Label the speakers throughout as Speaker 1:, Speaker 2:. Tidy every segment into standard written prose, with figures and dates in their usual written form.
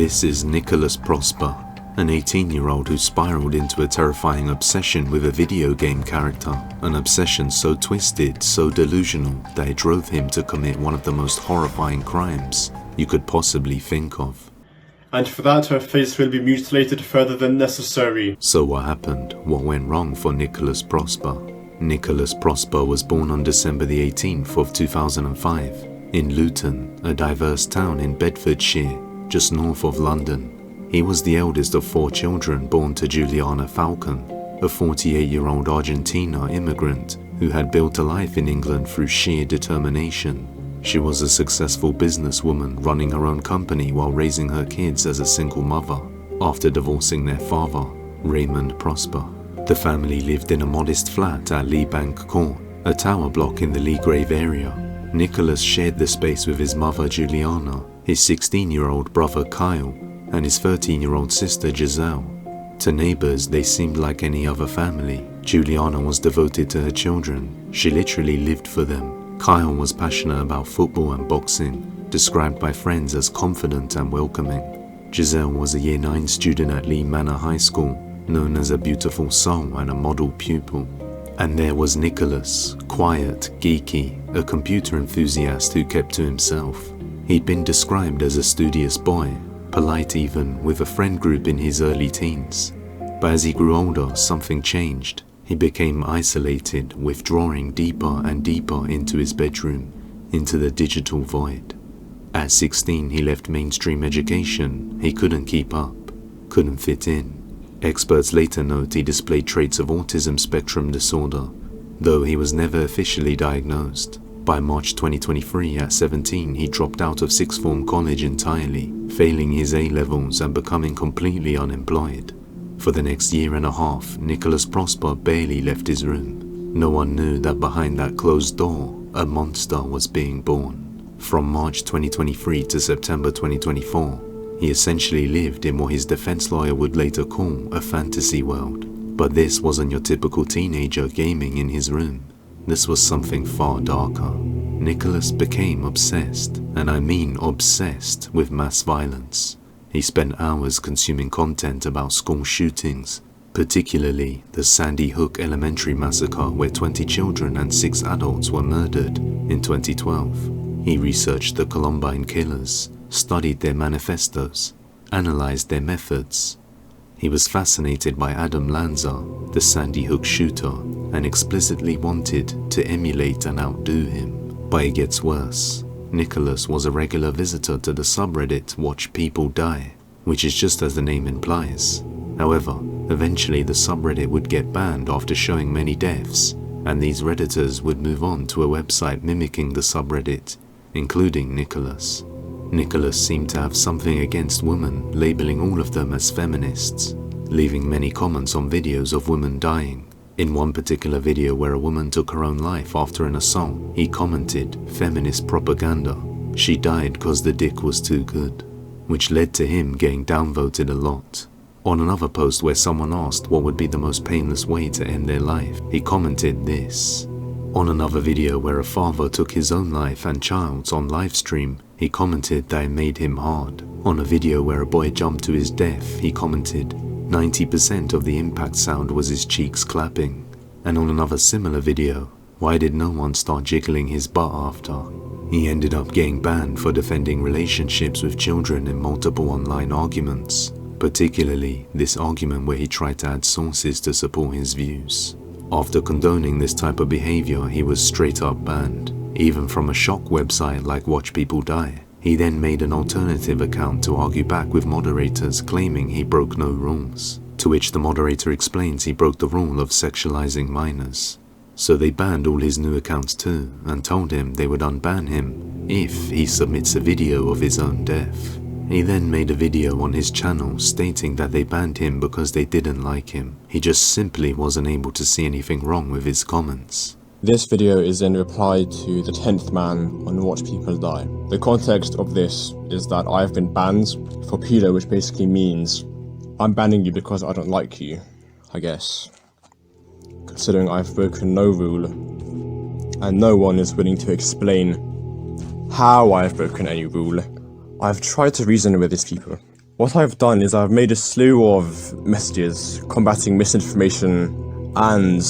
Speaker 1: This is Nicholas Prosper, an 18-year-old who spiraled into a terrifying obsession with a video game character, an obsession so twisted, so delusional, that it drove him to commit one of the most horrifying crimes you could possibly think of.
Speaker 2: And for that her face will be mutilated further than necessary.
Speaker 1: So what happened? What went wrong for Nicholas Prosper? Nicholas Prosper was born on December the 18th of 2005 in Luton, a diverse town in Bedfordshire, just north of London. He was the eldest of 4 children born to Juliana Falcon, a 48-year-old Argentina immigrant who had built a life in England through sheer determination. She was a successful businesswoman running her own company while raising her kids as a single mother after divorcing their father, Raymond Prosper. The family lived in a modest flat at Lee Bank Court, a tower block in the Lee Grave area. Nicholas shared the space with his mother Juliana, his 16-year-old brother Kyle, and his 13-year-old sister Giselle. To neighbors, they seemed like any other family. Juliana was devoted to her children. She literally lived for them. Kyle was passionate about football and boxing, described by friends as confident and welcoming. Giselle was a Year 9 student at Lee Manor High School, known as a beautiful soul and a model pupil. And there was Nicholas, quiet, geeky, a computer enthusiast who kept to himself. He'd been described as a studious boy, polite even, with a friend group in his early teens. But as he grew older, something changed. He became isolated, withdrawing deeper and deeper into his bedroom, into the digital void. At 16, he left mainstream education. He couldn't keep up, couldn't fit in. Experts later note he displayed traits of autism spectrum disorder, though he was never officially diagnosed. By March 2023, at 17, he dropped out of sixth form college entirely, failing his A-levels and becoming completely unemployed. For the next year and a half, Nicholas Prosper barely left his room. No one knew that behind that closed door, a monster was being born. From March 2023 to September 2024, he essentially lived in what his defense lawyer would later call a fantasy world. But this wasn't your typical teenager gaming in his room. This was something far darker. Nicholas became obsessed, and I mean obsessed, with mass violence. He spent hours consuming content about school shootings, particularly the Sandy Hook Elementary Massacre, where 20 children and 6 adults were murdered in 2012. He researched the Columbine killers, studied their manifestos, analyzed their methods. He was fascinated by Adam Lanza, the Sandy Hook shooter, and explicitly wanted to emulate and outdo him. But it gets worse. Nicholas was a regular visitor to the subreddit Watch People Die, which is just as the name implies. However, eventually the subreddit would get banned after showing many deaths, and these redditors would move on to a website mimicking the subreddit, including Nicholas. Nicholas seemed to have something against women, labeling all of them as feminists, leaving many comments on videos of women dying. In one particular video where a woman took her own life after an assault, he commented, "Feminist propaganda. She died cause the dick was too good," which led to him getting downvoted a lot. On another post where someone asked what would be the most painless way to end their life, he commented this. On another video where a father took his own life and child's on livestream, he commented that it made him hard. On a video where a boy jumped to his death, he commented, 90% of the impact sound was his cheeks clapping. And on another similar video, why did no one start jiggling his butt after? He ended up getting banned for defending relationships with children in multiple online arguments, particularly this argument where he tried to add sources to support his views. After condoning this type of behavior, he was straight up banned, even from a shock website like Watch People Die. He then made an alternative account to argue back with moderators claiming he broke no rules, to which the moderator explains he broke the rule of sexualizing minors. So they banned all his new accounts too, and told him they would unban him if he submits a video of his own death. He then made a video on his channel stating that they banned him because they didn't like him. He just simply wasn't able to see anything wrong with his comments.
Speaker 3: This video is in reply to the 10th man on Watch People Die. The context of this is that I've been banned for pedo, which basically means I'm banning you because I don't like you, I guess. Considering I've broken no rule, and no one is willing to explain how I've broken any rule. I've tried to reason with these people. What I've done is I've made a slew of messages combating misinformation and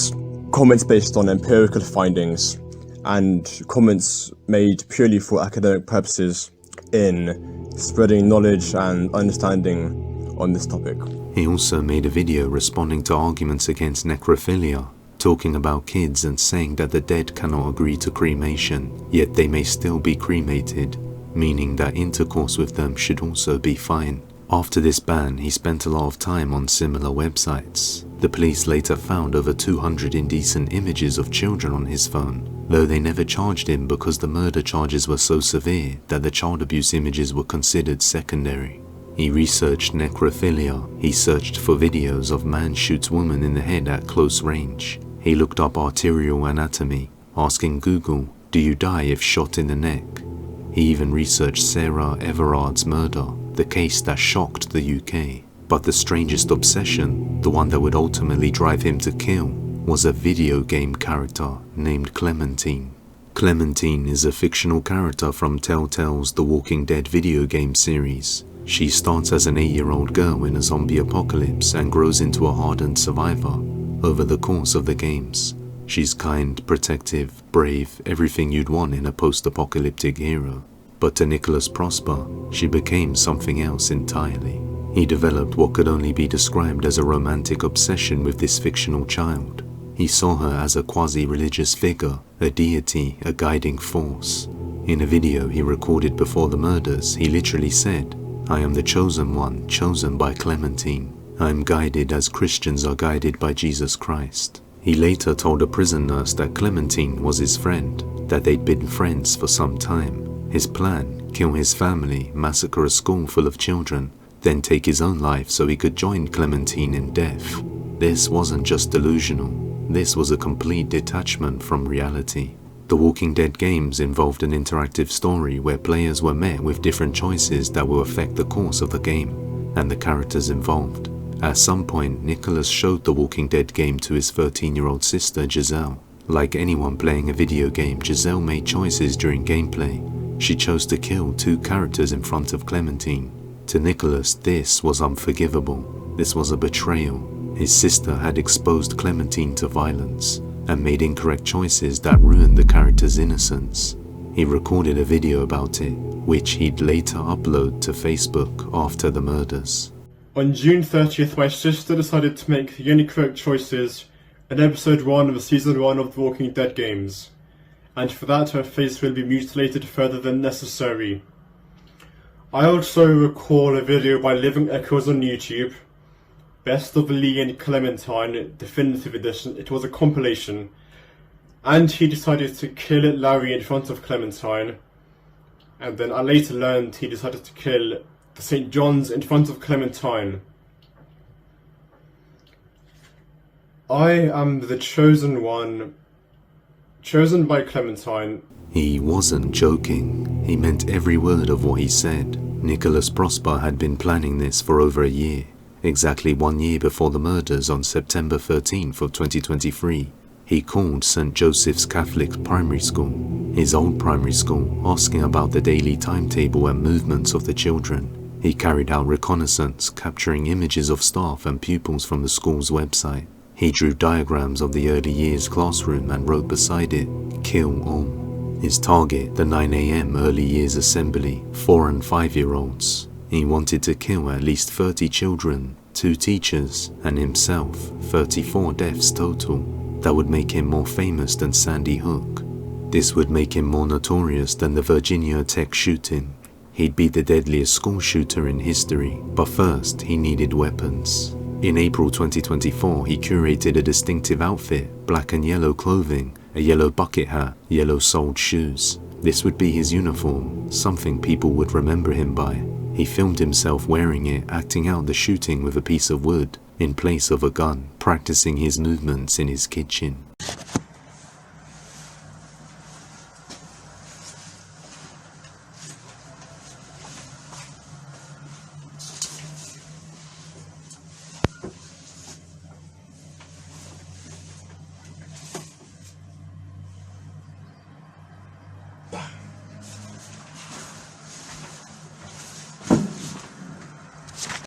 Speaker 3: comments based on empirical findings and comments made purely for academic purposes in spreading knowledge and understanding on this topic.
Speaker 1: He also made a video responding to arguments against necrophilia, talking about kids and saying that the dead cannot agree to cremation, yet they may still be cremated, meaning that intercourse with them should also be fine. After this ban, he spent a lot of time on similar websites. The police later found over 200 indecent images of children on his phone, though they never charged him because the murder charges were so severe that the child abuse images were considered secondary. He researched necrophilia. He searched for videos of man shoots woman in the head at close range. He looked up arterial anatomy, asking Google, "Do you die if shot in the neck?" He even researched Sarah Everard's murder, the case that shocked the UK. But the strangest obsession, the one that would ultimately drive him to kill, was a video game character named Clementine. Clementine is a fictional character from Telltale's The Walking Dead video game series. She starts as an 8-year-old girl in a zombie apocalypse and grows into a hardened survivor over the course of the games. She's kind, protective, brave, everything you'd want in a post-apocalyptic hero. But to Nicholas Prosper, she became something else entirely. He developed what could only be described as a romantic obsession with this fictional child. He saw her as a quasi-religious figure, a deity, a guiding force. In a video he recorded before the murders, he literally said, "I am the chosen one, chosen by Clementine. I am guided as Christians are guided by Jesus Christ." He later told a prison nurse that Clementine was his friend, that they'd been friends for some time. His plan, kill his family, massacre a school full of children, then take his own life so he could join Clementine in death. This wasn't just delusional, this was a complete detachment from reality. The Walking Dead games involved an interactive story where players were met with different choices that will affect the course of the game, and the characters involved. At some point, Nicholas showed the Walking Dead game to his 13-year-old sister Giselle. Like anyone playing a video game, Giselle made choices during gameplay. She chose to kill 2 characters in front of Clementine. To Nicholas, this was unforgivable. This was a betrayal. His sister had exposed Clementine to violence and made incorrect choices that ruined the character's innocence. He recorded a video about it, which he'd later upload to Facebook after the murders.
Speaker 2: On June 30th, my sister decided to make the only correct choices in episode 1 of season 1 of The Walking Dead games, and for that her face will be mutilated further than necessary. I also recall a video by Living Echoes on YouTube, Best of Lee and Clementine Definitive Edition. It was a compilation, and he decided to kill Larry in front of Clementine, and then I later learned he decided to kill the St. John's in front of Clementine. I am the chosen one, chosen by Clementine.
Speaker 1: He wasn't joking. He meant every word of what he said. Nicholas Prosper had been planning this for over a year, exactly 1 year before the murders on September 13th of 2023. He called St. Joseph's Catholic Primary School, his old primary school, asking about the daily timetable and movements of the children. He carried out reconnaissance, capturing images of staff and pupils from the school's website. He drew diagrams of the early years classroom and wrote beside it, "Kill all." His target, the 9 AM early years assembly, 4 and 5-year-olds. He wanted to kill at least 30 children, 2 teachers, and himself, 34 deaths total. That would make him more famous than Sandy Hook. This would make him more notorious than the Virginia Tech shooting. He'd be the deadliest school shooter in history, but first he needed weapons. In April 2024, he curated a distinctive outfit, black and yellow clothing, a yellow bucket hat, yellow-soled shoes. This would be his uniform, something people would remember him by. He filmed himself wearing it, acting out the shooting with a piece of wood in place of a gun, practicing his movements in his kitchen.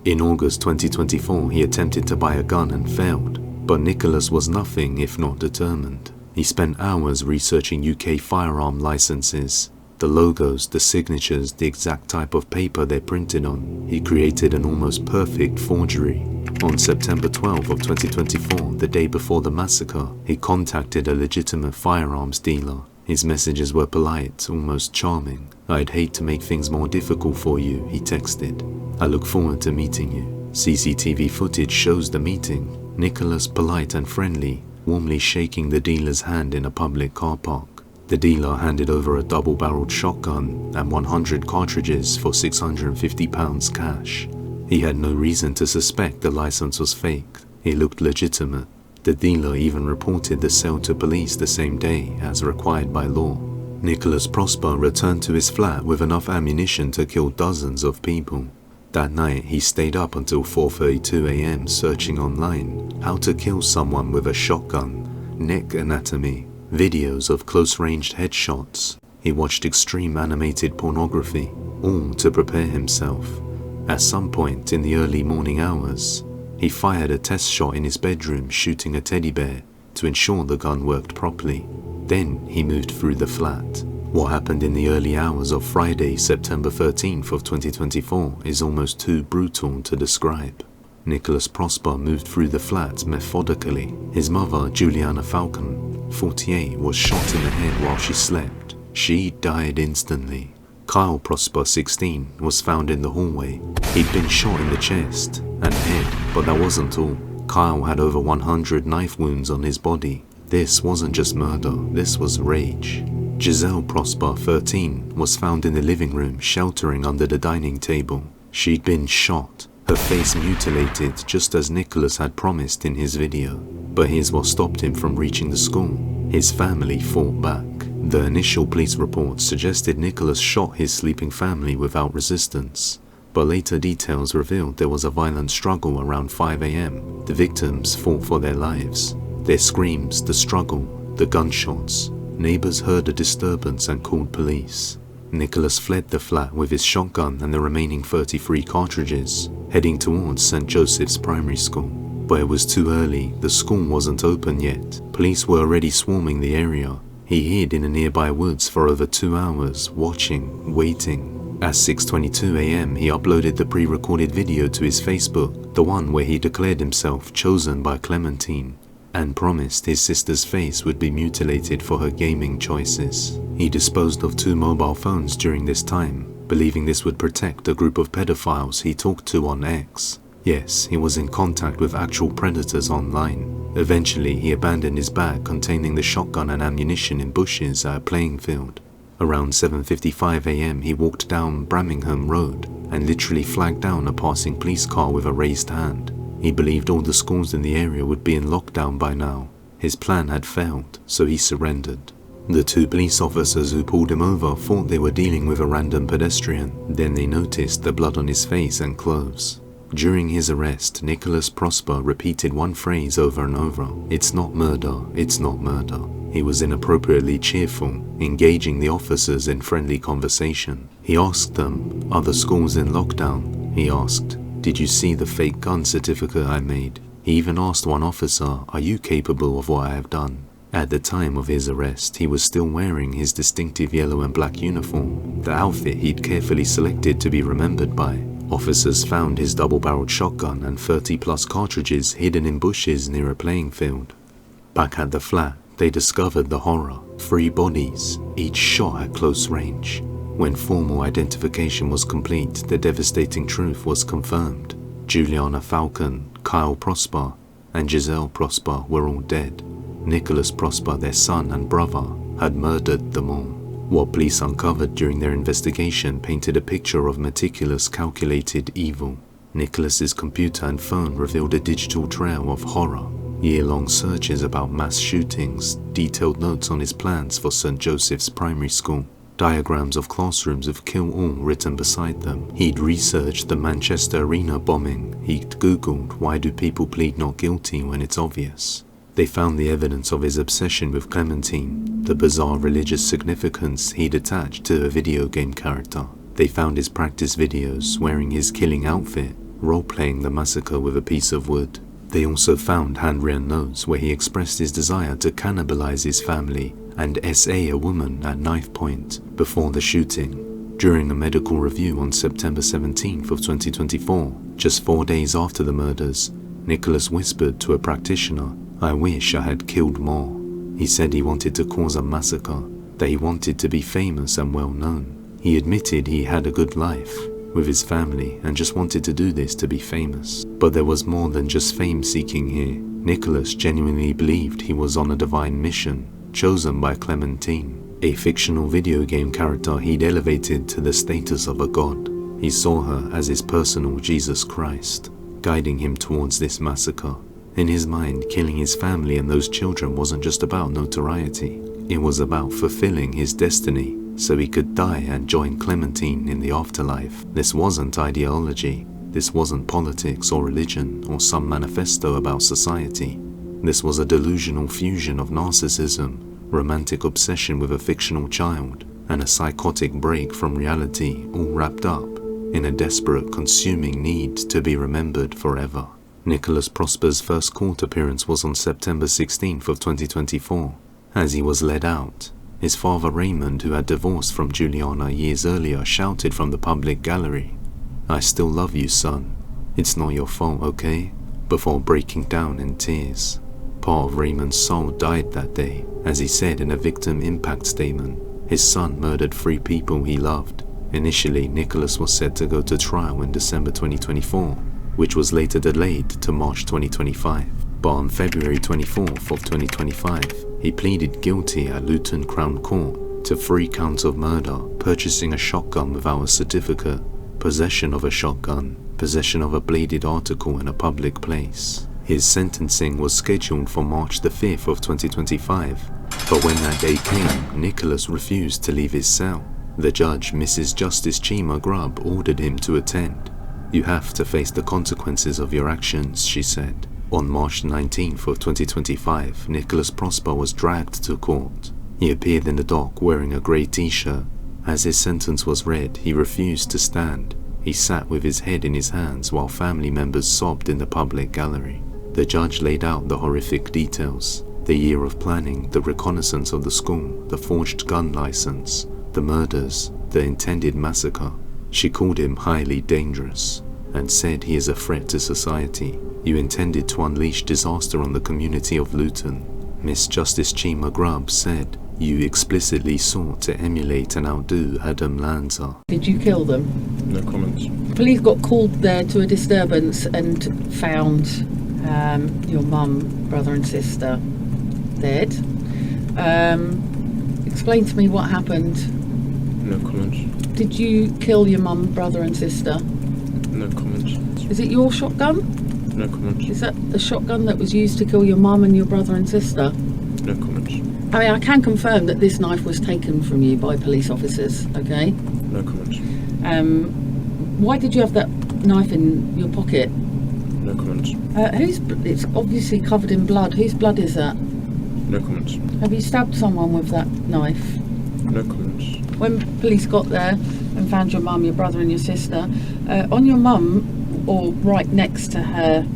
Speaker 1: In August 2024, he attempted to buy a gun and failed, but Nicholas was nothing if not determined. He spent hours researching UK firearm licenses, the logos, the signatures, the exact type of paper they're printed on. He created an almost perfect forgery. On September 12 of 2024, the day before the massacre, he contacted a legitimate firearms dealer. His messages were polite, almost charming. "I'd hate to make things more difficult for you," he texted. "I look forward to meeting you." CCTV footage shows the meeting. Nicholas, polite and friendly, warmly shaking the dealer's hand in a public car park. The dealer handed over a double-barreled shotgun and 100 cartridges for £650 cash. He had no reason to suspect the license was fake. It looked legitimate. The dealer even reported the sale to police the same day, as required by law. Nicholas Prosper returned to his flat with enough ammunition to kill dozens of people. That night, he stayed up until 4:32 a.m. searching online how to kill someone with a shotgun, neck anatomy, videos of close-ranged headshots. He watched extreme animated pornography, all to prepare himself. At some point in the early morning hours, he fired a test shot in his bedroom shooting a teddy bear to ensure the gun worked properly. Then he moved through the flat. What happened in the early hours of Friday, September 13th of 2024 is almost too brutal to describe. Nicholas Prosper moved through the flat methodically. His mother, Juliana Falcon, 48, was shot in the head while she slept. She died instantly. Kyle Prosper, 16, was found in the hallway. He'd been shot in the chest and head, but that wasn't all. Kyle had over 100 knife wounds on his body. This wasn't just murder, this was rage. Giselle Prosper, 13, was found in the living room sheltering under the dining table. She'd been shot, her face mutilated just as Nicholas had promised in his video. But here's what stopped him from reaching the school. His family fought back. The initial police report suggested Nicholas shot his sleeping family without resistance, but later details revealed there was a violent struggle around 5 a.m. The victims fought for their lives. Their screams, the struggle, the gunshots. Neighbors heard a disturbance and called police. Nicholas fled the flat with his shotgun and the remaining 33 cartridges, heading towards St. Joseph's Primary School. But it was too early, the school wasn't open yet. Police were already swarming the area. He hid in a nearby woods for over 2 hours, watching, waiting. At 6:22 a.m. he uploaded the pre-recorded video to his Facebook, the one where he declared himself chosen by Clementine, and promised his sister's face would be mutilated for her gaming choices. He disposed of 2 mobile phones during this time, believing this would protect a group of pedophiles he talked to on X. Yes, he was in contact with actual predators online. Eventually, he abandoned his bag containing the shotgun and ammunition in bushes at a playing field. Around 7:55 a.m. he walked down Birmingham Road and literally flagged down a passing police car with a raised hand. He believed all the schools in the area would be in lockdown by now. His plan had failed, so he surrendered. The 2 police officers who pulled him over thought they were dealing with a random pedestrian. Then they noticed the blood on his face and clothes. During his arrest, Nicholas Prosper repeated one phrase over and over: "It's not murder, it's not murder." He was inappropriately cheerful, engaging the officers in friendly conversation. He asked them, "Are the schools in lockdown?" He asked, "Did you see the fake gun certificate I made?" He even asked one officer, "Are you capable of what I have done?" At the time of his arrest, he was still wearing his distinctive yellow and black uniform, the outfit he'd carefully selected to be remembered by. Officers found his double-barreled shotgun and 30-plus cartridges hidden in bushes near a playing field. Back at the flat, they discovered the horror: 3 bodies, each shot at close range. When formal identification was complete, the devastating truth was confirmed. Juliana Falcon, Kyle Prosper, and Giselle Prosper were all dead. Nicholas Prosper, their son and brother, had murdered them all. What police uncovered during their investigation painted a picture of meticulous, calculated evil. Nicholas's computer and phone revealed a digital trail of horror. Year-long searches about mass shootings, detailed notes on his plans for St. Joseph's Primary School, diagrams of classrooms with "kill all" written beside them. He'd researched the Manchester Arena bombing. He'd Googled, "Why do people plead not guilty when it's obvious?" They found the evidence of his obsession with Clementine, the bizarre religious significance he'd attached to a video game character. They found his practice videos wearing his killing outfit, role-playing the massacre with a piece of wood. They also found handwritten notes where he expressed his desire to cannibalize his family and SA a woman at knife point before the shooting. During a medical review on September 17th of 2024, just 4 days after the murders, Nicholas whispered to a practitioner, "I wish I had killed more." He said he wanted to cause a massacre, that he wanted to be famous and well known. He admitted he had a good life with his family and just wanted to do this to be famous. But there was more than just fame seeking here. Nicholas genuinely believed he was on a divine mission, chosen by Clementine, a fictional video game character he'd elevated to the status of a god. He saw her as his personal Jesus Christ, guiding him towards this massacre. In his mind, killing his family and those children wasn't just about notoriety. It was about fulfilling his destiny so he could die and join Clementine in the afterlife. This wasn't ideology. This wasn't politics or religion or some manifesto about society. This was a delusional fusion of narcissism, romantic obsession with a fictional child, and a psychotic break from reality, all wrapped up in a desperate, consuming need to be remembered forever. Nicholas Prosper's first court appearance was on September 16th of 2024. As he was led out, his father Raymond, who had divorced from Juliana years earlier, shouted from the public gallery, "I still love you, son. It's not your fault, okay?" before breaking down in tears. Part of Raymond's soul died that day, as he said in a victim impact statement. His son murdered 3 people he loved. Initially, Nicholas was set to go to trial in December 2024, which was later delayed to March 2025. But on February 24th of 2025, he pleaded guilty at Luton Crown Court to 3 counts of murder, purchasing a shotgun without a certificate, possession of a shotgun, possession of a bladed article in a public place. His sentencing was scheduled for March the 5th of 2025, but when that day came, Nicholas refused to leave his cell. The judge, Mrs. Justice Chima Grubb, ordered him to attend. "You have to face the consequences of your actions," she said. On March 19th of 2025, Nicholas Prosper was dragged to court. He appeared in the dock wearing a grey t-shirt. As his sentence was read, he refused to stand. He sat with his head in his hands while family members sobbed in the public gallery. The judge laid out the horrific details: the year of planning, the reconnaissance of the school, the forged gun license, the murders, the intended massacre. She called him highly dangerous and said he is a threat to society. "You intended to unleash disaster on the community of Luton." Miss Justice Chima Grubb said, "You explicitly sought to emulate and outdo Adam Lanza."
Speaker 4: Did you kill them?
Speaker 3: No comments.
Speaker 4: Police got called there to a disturbance and found your mum, brother and sister dead. Explain to me what happened.
Speaker 3: No comments.
Speaker 4: Did you kill your mum, brother and sister?
Speaker 3: No comments.
Speaker 4: Is it your shotgun?
Speaker 3: No comments.
Speaker 4: Is that the shotgun that was used to kill your mum and your brother and sister?
Speaker 3: No comments.
Speaker 4: I mean, I can confirm that this knife was taken from you by police officers, okay?
Speaker 3: No comments.
Speaker 4: Why did you have that knife in your pocket?
Speaker 3: No comments.
Speaker 4: It's obviously covered in blood. Whose blood is that?
Speaker 3: No comments.
Speaker 4: Have you stabbed someone with that knife?
Speaker 3: No comments.
Speaker 4: When police got there and found your mum, your brother and your sister, on your mum, or right next to her,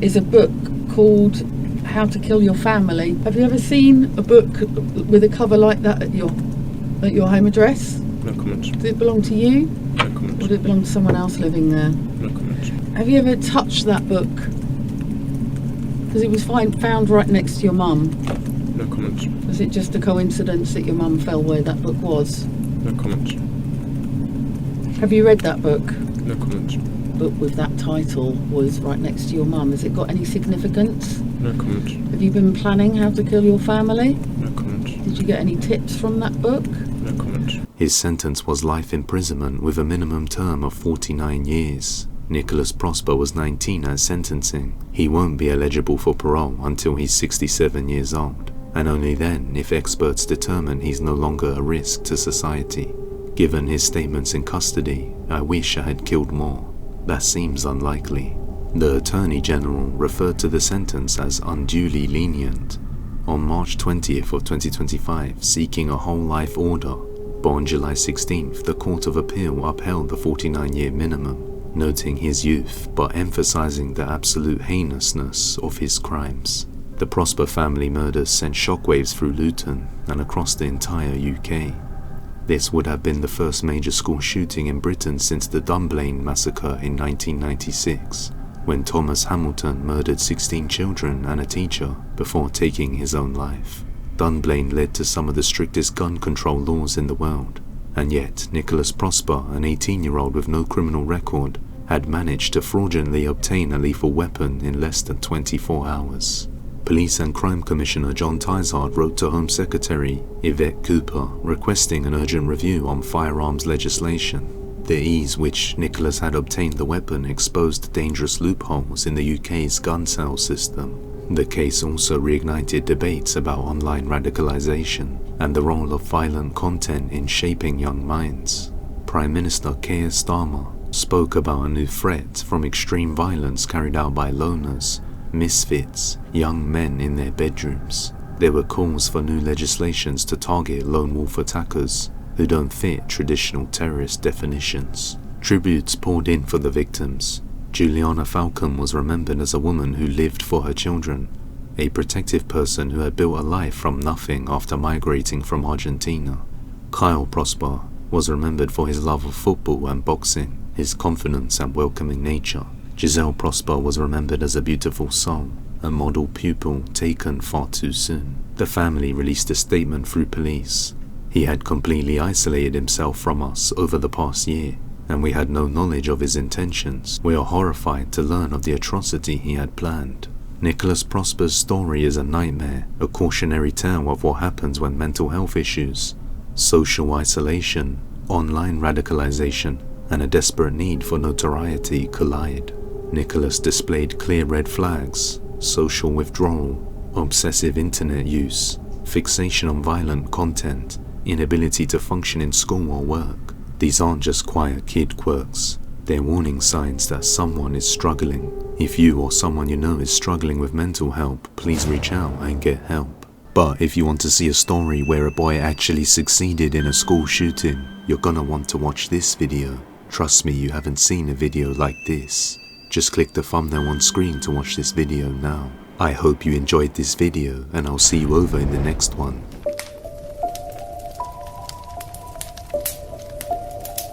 Speaker 4: is a book called How to Kill Your Family. Have you ever seen a book with a cover like that at your home address?
Speaker 3: No comments.
Speaker 4: Did it belong to you?
Speaker 3: No comments.
Speaker 4: Or did it belong to someone else living there?
Speaker 3: No comments.
Speaker 4: Have you ever touched that book? Because it was found right next to your mum.
Speaker 3: No comments.
Speaker 4: Was it just a coincidence that your mum fell where that book was?
Speaker 3: No comments.
Speaker 4: Have you read that book?
Speaker 3: No comments.
Speaker 4: Book with that title was right next to your mum. Has it got any significance?
Speaker 3: No comments.
Speaker 4: Have you been planning how to kill your family?
Speaker 3: No comments.
Speaker 4: Did you get any tips from that book?
Speaker 3: No comments.
Speaker 1: His sentence was life imprisonment with a minimum term of 49 years. Nicholas Prosper was 19 at sentencing. He won't be eligible for parole until he's 67 years old, and only then if experts determine he's no longer a risk to society. Given his statements in custody, "I wish I had killed more," that seems unlikely. The Attorney General referred to the sentence as unduly lenient. On March 20th of 2025, seeking a whole life order, but on July 16th, the Court of Appeal upheld the 49-year minimum. noting his youth but emphasizing the absolute heinousness of his crimes. The Prosper family murders sent shockwaves through Luton and across the entire UK. This would have been the first major school shooting in Britain since the Dunblane massacre in 1996, when Thomas Hamilton murdered 16 children and a teacher before taking his own life. Dunblane led to some of the strictest gun control laws in the world, and yet Nicholas Prosper, an 18-year-old with no criminal record, had managed to fraudulently obtain a lethal weapon in less than 24 hours. Police and Crime Commissioner John Tizard wrote to Home Secretary Vivek Cooper requesting an urgent review on firearms legislation. The ease which Nicholas had obtained the weapon exposed dangerous loopholes in the UK's gun sales system. The case also reignited debates about online radicalization and the role of violent content in shaping young minds. Prime Minister Keir Starmer spoke about a new threat from extreme violence carried out by loners, misfits, young men in their bedrooms. There were calls for new legislations to target lone wolf attackers who don't fit traditional terrorist definitions. Tributes poured in for the victims. Juliana Falcon was remembered as a woman who lived for her children, a protective person who had built a life from nothing after migrating from Argentina. Kyle Prosper was remembered for his love of football and boxing, his confidence and welcoming nature. Giselle Prosper was remembered as a beautiful soul, a model pupil taken far too soon. The family released a statement through police. He had completely isolated himself from us over the past year, and we had no knowledge of his intentions. We are horrified to learn of the atrocity he had planned. Nicholas Prosper's story is a nightmare, a cautionary tale of what happens when mental health issues, social isolation, online radicalization, and a desperate need for notoriety collide. Nicholas displayed clear red flags: social withdrawal, obsessive internet use, fixation on violent content, inability to function in school or work. These aren't just quiet kid quirks. They're warning signs that someone is struggling. If you or someone you know is struggling with mental health, please reach out and get help. But if you want to see a story where a boy actually succeeded in a school shooting, you're gonna want to watch this video. Trust me, you haven't seen a video like this. Just click the thumbnail on screen to watch this video now. I hope you enjoyed this video, and I'll see you over in the next one.